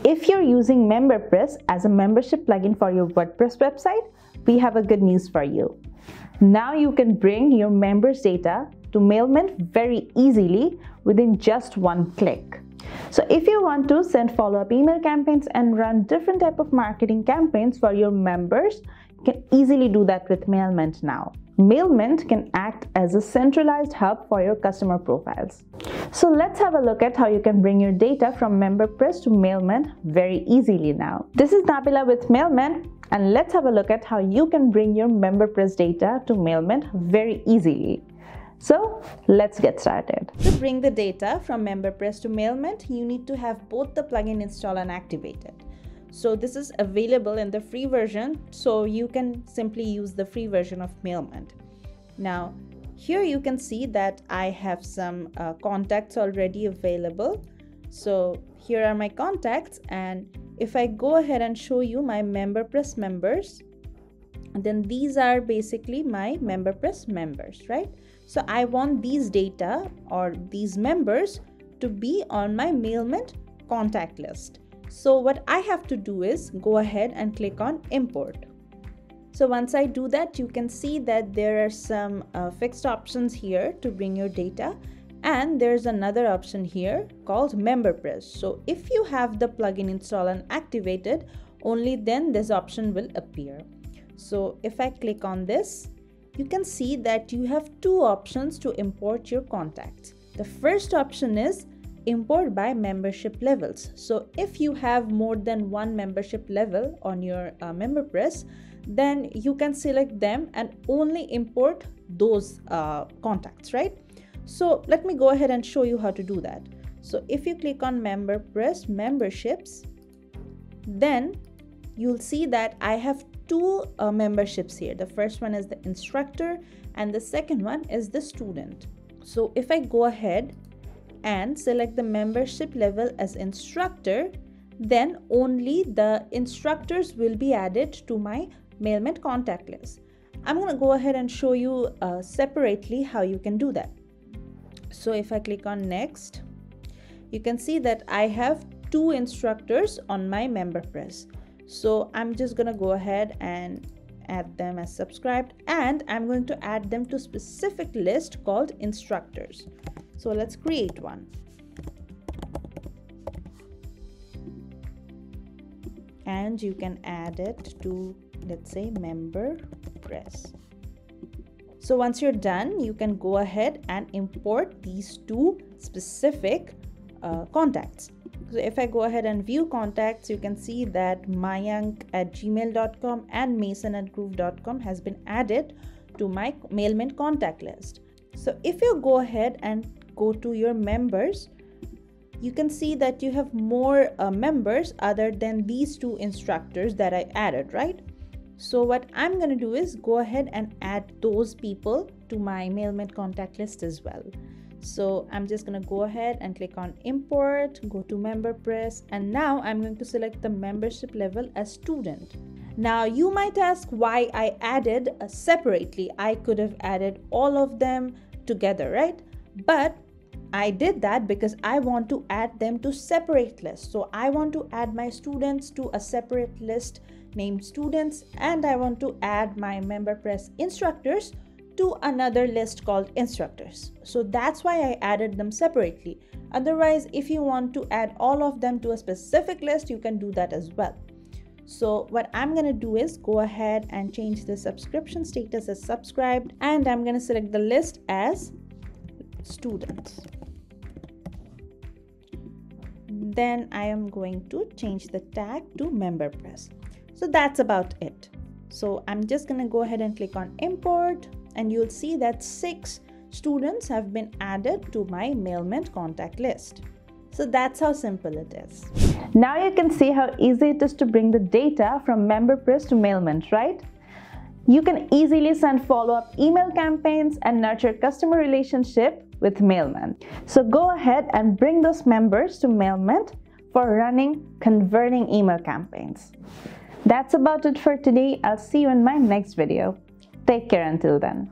if you're using MemberPress as a membership plugin for your WordPress website, we have a good news for you. Now you can bring your members' data to Mailmint very easily within just one click. So if you want to send follow-up email campaigns and run different type of marketing campaigns for your members, you can easily do that with Mailmint now. Mailmint can act as a centralized hub for your customer profiles. So let's have a look at how you can bring your data from MemberPress to Mailmint very easily now. This is Nabila with Mailmint, and let's have a look at how you can bring your MemberPress data to Mailmint very easily. So let's get started. To bring the data from MemberPress to Mailmint, you need to have both the plugin installed and activated. So this is available in the free version, so you can simply use the free version of Mailmint. Now, here you can see that I have some contacts already available. So here are my contacts, and if I go ahead and show you my MemberPress members, then these are basically my MemberPress members, right? So I want these data or these members to be on my Mailmint contact list. So what I have to do is go ahead and click on import. So once I do that, you can see that there are some fixed options here to bring your data, and there's another option here called MemberPress. So if you have the plugin installed and activated, only then this option will appear. So if I click on this, you can see that you have two options to import your contacts. The first option is import by membership levels. So if you have more than one membership level on your MemberPress, then you can select them and only import those contacts, right? So let me go ahead and show you how to do that. So if you click on MemberPress memberships, then you'll see that I have two memberships here. The first one is the instructor and the second one is the student. So if I go ahead and select the membership level as instructor, then only the instructors will be added to my Mailmint contact list. I'm going to go ahead and show you separately how you can do that. So if I click on next, you can see that I have two instructors on my MemberPress. So I'm just going to go ahead and add them as subscribed, and I'm going to add them to a specific list called instructors. So let's create one. And you can add it to, let's say, MemberPress. So once you're done, you can go ahead and import these two specific contacts. So if I go ahead and view contacts, you can see that mayank@gmail.com and mason@groove.com has been added to my Mailmint contact list. So if you go ahead and go to your members, you can see that you have more members other than these two instructors that I added, right? So what I'm going to do is go ahead and add those people to my Mailmint contact list as well. So I'm just going to go ahead and click on import, go to MemberPress, and now I'm going to select the membership level as student. Now you might ask why I added separately. I could have added all of them together, right? But I did that because I want to add them to separate lists. So I want to add my students to a separate list named students, and I want to add my MemberPress instructors to another list called instructors. So that's why I added them separately. Otherwise, if you want to add all of them to a specific list, you can do that as well. So what I'm going to do is go ahead and change the subscription status as subscribed, and I'm going to select the list as students. Then I am going to change the tag to MemberPress. So that's about it. So I'm just going to go ahead and click on import, and you'll see that 6 students have been added to my Mailmint contact list. So that's how simple it is. Now you can see how easy it is to bring the data from MemberPress to Mailmint, right? You can easily send follow-up email campaigns and nurture customer relationship with Mailmint. So go ahead and bring those members to Mailmint for running converting email campaigns. That's about it for today. I'll see you in my next video. Take care until then.